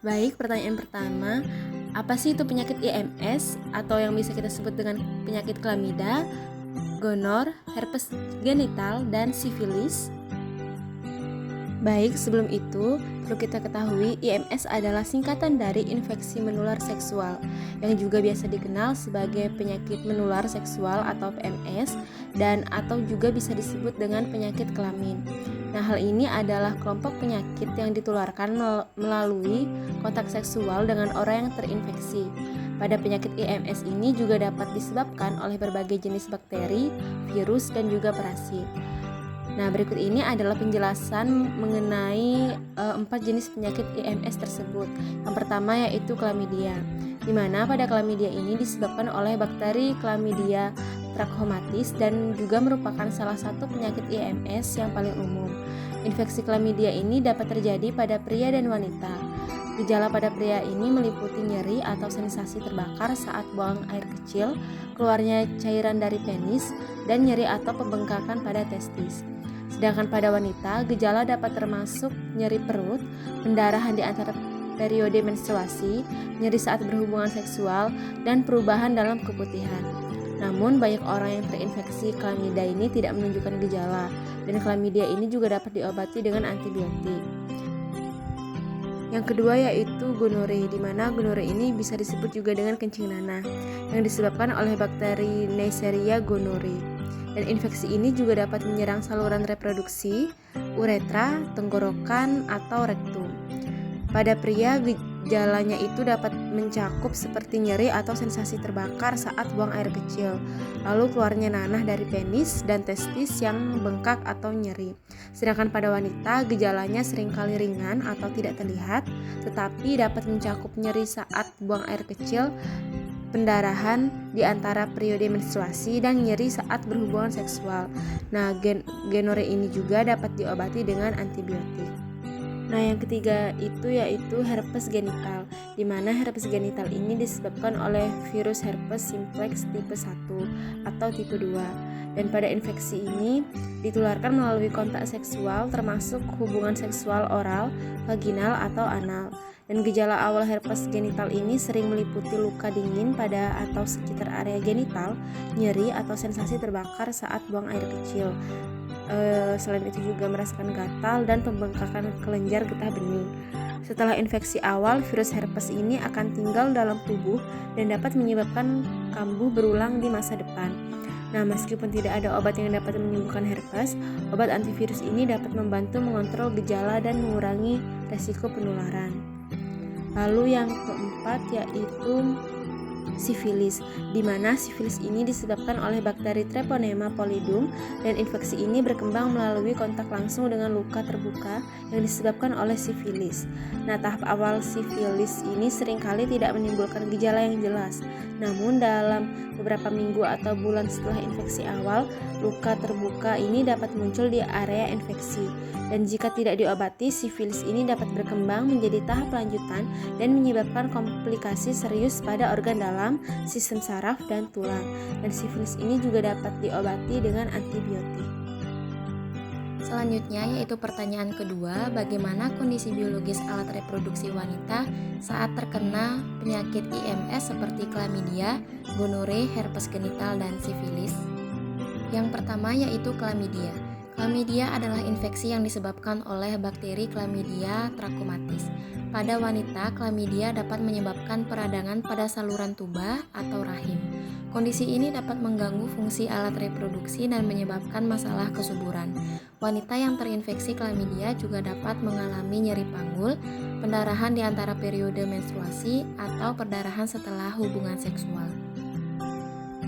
Baik, pertanyaan pertama, apa sih itu penyakit IMS atau yang bisa kita sebut dengan penyakit klamida, gonor, herpes genital, dan sifilis? Baik, sebelum itu perlu kita ketahui IMS adalah singkatan dari infeksi menular seksual yang juga biasa dikenal sebagai penyakit menular seksual atau PMS dan atau juga bisa disebut dengan penyakit kelamin. Nah, hal ini adalah kelompok penyakit yang ditularkan melalui kontak seksual dengan orang yang terinfeksi. Pada penyakit IMS ini juga dapat disebabkan oleh berbagai jenis bakteri, virus, dan juga parasit. Nah, berikut ini adalah penjelasan mengenai 4 jenis penyakit IMS tersebut. Yang pertama yaitu Chlamydia, di mana pada Chlamydia ini disebabkan oleh bakteri Chlamydia trachomatis dan juga merupakan salah satu penyakit IMS yang paling umum. Infeksi Chlamydia ini dapat terjadi pada pria dan wanita. Gejala pada pria ini meliputi nyeri atau sensasi terbakar saat buang air kecil, keluarnya cairan dari penis, dan nyeri atau pembengkakan pada testis. Sedangkan pada wanita, gejala dapat termasuk nyeri perut, pendarahan di antara periode menstruasi, nyeri saat berhubungan seksual, dan perubahan dalam keputihan. Namun, banyak orang yang terinfeksi Chlamydia ini tidak menunjukkan gejala, dan Chlamydia ini juga dapat diobati dengan antibiotik. Yang kedua yaitu gonore, di mana gonore ini bisa disebut juga dengan kencing nanah, yang disebabkan oleh bakteri Neisseria gonorrhoeae. Dan infeksi ini juga dapat menyerang saluran reproduksi, uretra, tenggorokan, atau rektum. Pada pria, gejalanya itu dapat mencakup seperti nyeri atau sensasi terbakar saat buang air kecil, lalu keluarnya nanah dari penis dan testis yang bengkak atau nyeri. Sedangkan pada wanita, gejalanya seringkali ringan atau tidak terlihat, tetapi dapat mencakup nyeri saat buang air kecil, pendarahan di antara periode menstruasi, dan nyeri saat berhubungan seksual. Nah, gonore ini juga dapat diobati dengan antibiotik. Nah, yang ketiga itu yaitu herpes genital, di mana herpes genital ini disebabkan oleh virus herpes simplex tipe 1 atau tipe 2. Dan pada infeksi ini ditularkan melalui kontak seksual termasuk hubungan seksual oral, vaginal, atau anal. Dan gejala awal herpes genital ini sering meliputi luka dingin pada atau sekitar area genital, nyeri atau sensasi terbakar saat buang air kecil. Selain itu juga merasakan gatal dan pembengkakan kelenjar getah bening. Setelah infeksi awal, virus herpes ini akan tinggal dalam tubuh dan dapat menyebabkan kambuh berulang di masa depan. Nah, meskipun tidak ada obat yang dapat menyembuhkan herpes, obat antivirus ini dapat membantu mengontrol gejala dan mengurangi resiko penularan. Lalu yang keempat yaitu sifilis, di mana sifilis ini disebabkan oleh bakteri Treponema pallidum dan infeksi ini berkembang melalui kontak langsung dengan luka terbuka yang disebabkan oleh sifilis. Nah, tahap awal sifilis ini seringkali tidak menimbulkan gejala yang jelas. Namun dalam beberapa minggu atau bulan setelah infeksi awal, luka terbuka ini dapat muncul di area infeksi. Dan jika tidak diobati, sifilis ini dapat berkembang menjadi tahap lanjutan dan menyebabkan komplikasi serius pada organ dalam, sistem saraf, dan tulang. Dan sifilis ini juga dapat diobati dengan antibiotik. Selanjutnya yaitu pertanyaan kedua, bagaimana kondisi biologis alat reproduksi wanita saat terkena penyakit IMS seperti Chlamydia, gonore, herpes genital, dan sifilis? Yang pertama yaitu Chlamydia. Chlamydia adalah infeksi yang disebabkan oleh bakteri Chlamydia trachomatis. Pada wanita, Chlamydia dapat menyebabkan peradangan pada saluran tuba atau rahim. Kondisi ini dapat mengganggu fungsi alat reproduksi dan menyebabkan masalah kesuburan. Wanita yang terinfeksi Chlamydia juga dapat mengalami nyeri panggul, pendarahan di antara periode menstruasi, atau perdarahan setelah hubungan seksual.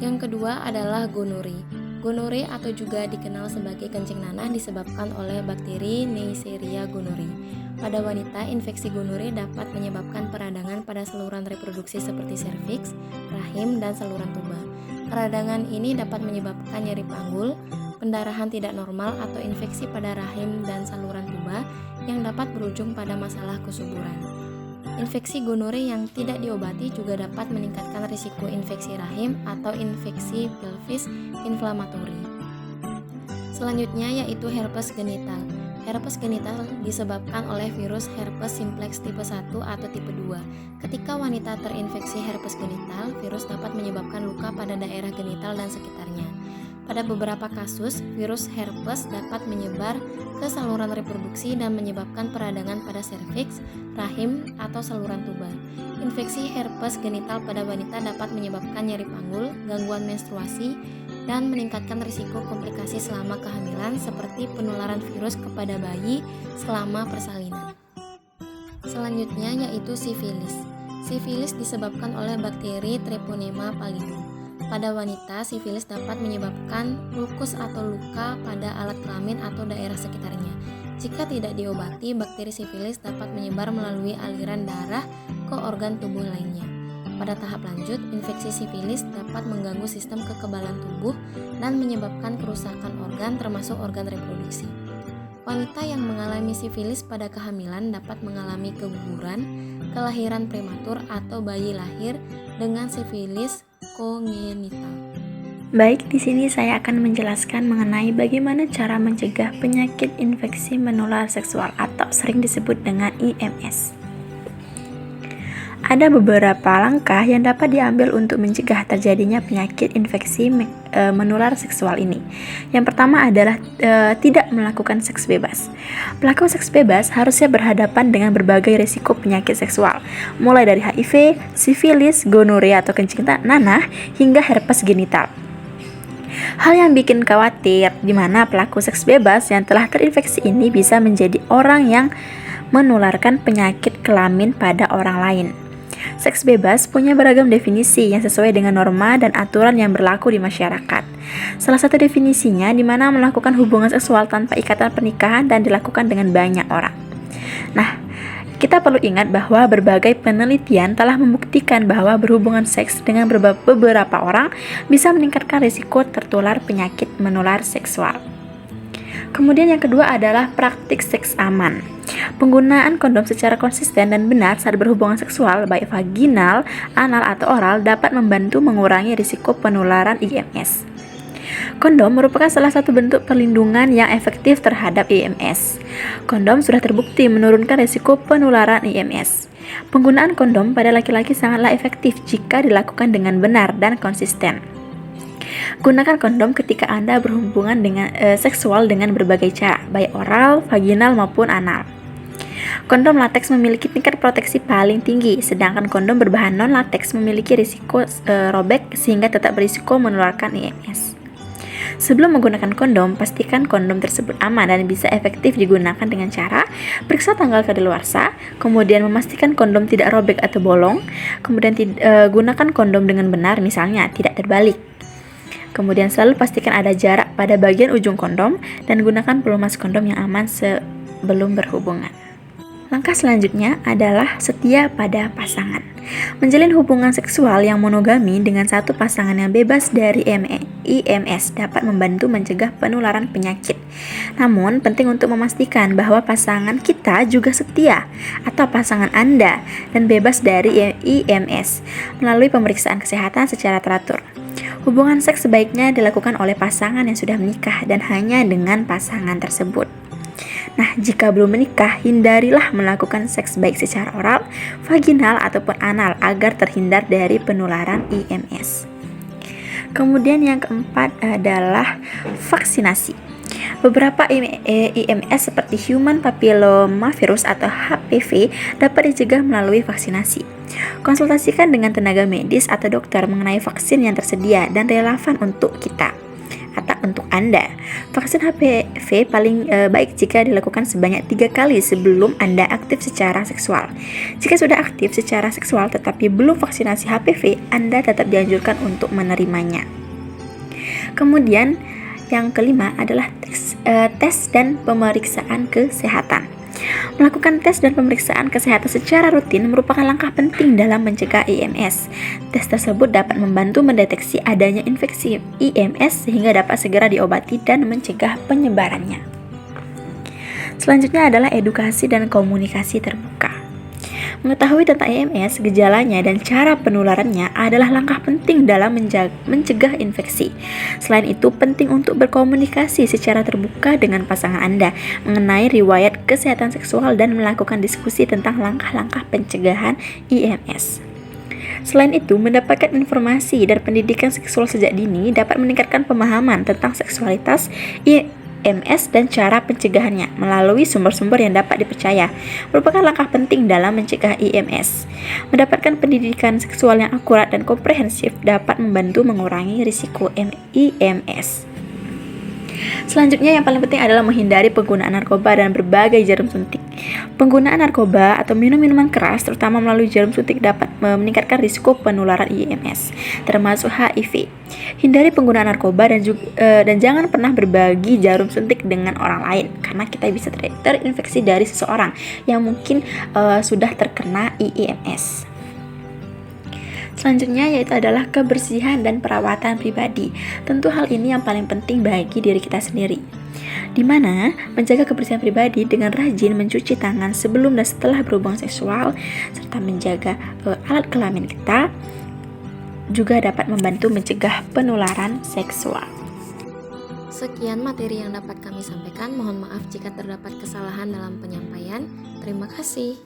Yang kedua adalah gonore. Gonore atau juga dikenal sebagai kencing nanah disebabkan oleh bakteri Neisseria gonorrhoeae. Pada wanita, infeksi gonore dapat menyebabkan peradangan pada saluran reproduksi seperti serviks, rahim, dan saluran tuba. Peradangan ini dapat menyebabkan nyeri panggul, pendarahan tidak normal atau infeksi pada rahim dan saluran tuba yang dapat berujung pada masalah kesuburan. Infeksi gonore yang tidak diobati juga dapat meningkatkan risiko infeksi rahim atau infeksi pelvis inflamatori. Selanjutnya yaitu herpes genital. Herpes genital disebabkan oleh virus herpes simplex tipe 1 atau tipe 2. Ketika wanita terinfeksi herpes genital, virus dapat menyebabkan luka pada daerah genital dan sekitarnya. Pada beberapa kasus, virus herpes dapat menyebar ke saluran reproduksi dan menyebabkan peradangan pada serviks, rahim, atau saluran tuba. Infeksi herpes genital pada wanita dapat menyebabkan nyeri panggul, gangguan menstruasi, dan meningkatkan risiko komplikasi selama kehamilan seperti penularan virus kepada bayi selama persalinan. Selanjutnya yaitu sifilis. Sifilis disebabkan oleh bakteri Treponema pallidum. Pada wanita, sifilis dapat menyebabkan ulkus atau luka pada alat kelamin atau daerah sekitarnya. Jika tidak diobati, bakteri sifilis dapat menyebar melalui aliran darah ke organ tubuh lainnya. Pada tahap lanjut, infeksi sifilis dapat mengganggu sistem kekebalan tubuh dan menyebabkan kerusakan organ termasuk organ reproduksi. Wanita yang mengalami sifilis pada kehamilan dapat mengalami keguguran, kelahiran prematur atau bayi lahir dengan sifilis kongenital. Baik, di sini saya akan menjelaskan mengenai bagaimana cara mencegah penyakit infeksi menular seksual atau sering disebut dengan IMS. Ada beberapa langkah yang dapat diambil untuk mencegah terjadinya penyakit infeksi menular seksual ini. Yang pertama adalah tidak melakukan seks bebas. Pelaku seks bebas harusnya berhadapan dengan berbagai risiko penyakit seksual, mulai dari HIV, sifilis, gonorea atau kencing nanah, hingga herpes genital. Hal yang bikin khawatir di mana pelaku seks bebas yang telah terinfeksi ini bisa menjadi orang yang menularkan penyakit kelamin pada orang lain. Seks bebas punya beragam definisi yang sesuai dengan norma dan aturan yang berlaku di masyarakat. Salah satu definisinya di mana melakukan hubungan seksual tanpa ikatan pernikahan dan dilakukan dengan banyak orang. Nah, kita perlu ingat bahwa berbagai penelitian telah membuktikan bahwa berhubungan seks dengan beberapa orang bisa meningkatkan risiko tertular penyakit menular seksual. Kemudian yang kedua adalah praktik seks aman. Penggunaan kondom secara konsisten dan benar saat berhubungan seksual, baik vaginal, anal, atau oral, dapat membantu mengurangi risiko penularan IMS. Kondom merupakan salah satu bentuk perlindungan yang efektif terhadap IMS. Kondom sudah terbukti menurunkan risiko penularan IMS. Penggunaan kondom pada laki-laki sangatlah efektif jika dilakukan dengan benar dan konsisten. Gunakan kondom ketika Anda berhubungan dengan seksual dengan berbagai cara, baik oral, vaginal maupun anal. Kondom lateks memiliki tingkat proteksi paling tinggi, sedangkan kondom berbahan non-lateks memiliki risiko robek sehingga tetap berisiko menularkan IMS. Sebelum menggunakan kondom, pastikan kondom tersebut aman dan bisa efektif digunakan dengan cara periksa tanggal kadaluarsa, kemudian memastikan kondom tidak robek atau bolong, kemudian gunakan kondom dengan benar, misalnya tidak terbalik. Kemudian selalu pastikan ada jarak pada bagian ujung kondom dan gunakan pelumas kondom yang aman sebelum berhubungan. Langkah selanjutnya adalah setia pada pasangan. Menjalin hubungan seksual yang monogami dengan satu pasangan yang bebas dari IMS dapat membantu mencegah penularan penyakit. Namun, penting untuk memastikan bahwa pasangan kita juga setia atau pasangan Anda dan bebas dari IMS melalui pemeriksaan kesehatan secara teratur. Hubungan seks sebaiknya dilakukan oleh pasangan yang sudah menikah dan hanya dengan pasangan tersebut. Nah, jika belum menikah, hindarilah melakukan seks baik secara oral, vaginal, ataupun anal agar terhindar dari penularan IMS. Kemudian yang keempat adalah vaksinasi. Beberapa IMS seperti human papillomavirus atau HPV dapat dicegah melalui vaksinasi. Konsultasikan dengan tenaga medis atau dokter mengenai vaksin yang tersedia dan relevan untuk kita atau untuk Anda. Vaksin HPV paling baik jika dilakukan sebanyak 3 kali sebelum Anda aktif secara seksual. Jika sudah aktif secara seksual tetapi belum vaksinasi HPV, Anda tetap dianjurkan untuk menerimanya. Kemudian yang kelima adalah tes dan pemeriksaan kesehatan. Melakukan tes dan pemeriksaan kesehatan secara rutin merupakan langkah penting dalam mencegah IMS. Tes tersebut dapat membantu mendeteksi adanya infeksi IMS sehingga dapat segera diobati dan mencegah penyebarannya. Selanjutnya adalah edukasi dan komunikasi terbuka. Mengetahui tentang IMS, gejalanya, dan cara penularannya adalah langkah penting dalam mencegah infeksi. Selain itu, penting untuk berkomunikasi secara terbuka dengan pasangan Anda mengenai riwayat kesehatan seksual dan melakukan diskusi tentang langkah-langkah pencegahan IMS. Selain itu, mendapatkan informasi dan pendidikan seksual sejak dini dapat meningkatkan pemahaman tentang seksualitas, IMS, dan cara pencegahannya melalui sumber-sumber yang dapat dipercaya, merupakan langkah penting dalam mencegah IMS. Mendapatkan pendidikan seksual yang akurat dan komprehensif dapat membantu mengurangi risiko IMS. Selanjutnya, yang paling penting adalah menghindari penggunaan narkoba dan berbagai jarum suntik. Penggunaan narkoba atau minum-minuman keras, terutama melalui jarum suntik, dapat meningkatkan risiko penularan IMS, termasuk HIV. Hindari penggunaan narkoba dan jangan pernah berbagi jarum suntik dengan orang lain, karena kita bisa terinfeksi dari seseorang yang mungkin sudah terkena IMS. Selanjutnya yaitu adalah kebersihan dan perawatan pribadi. Tentu hal ini yang paling penting bagi diri kita sendiri, di mana menjaga kebersihan pribadi dengan rajin mencuci tangan sebelum dan setelah berhubungan seksual, serta menjaga alat kelamin kita juga dapat membantu mencegah penularan seksual. Sekian materi yang dapat kami sampaikan. Mohon maaf jika terdapat kesalahan dalam penyampaian. Terima kasih.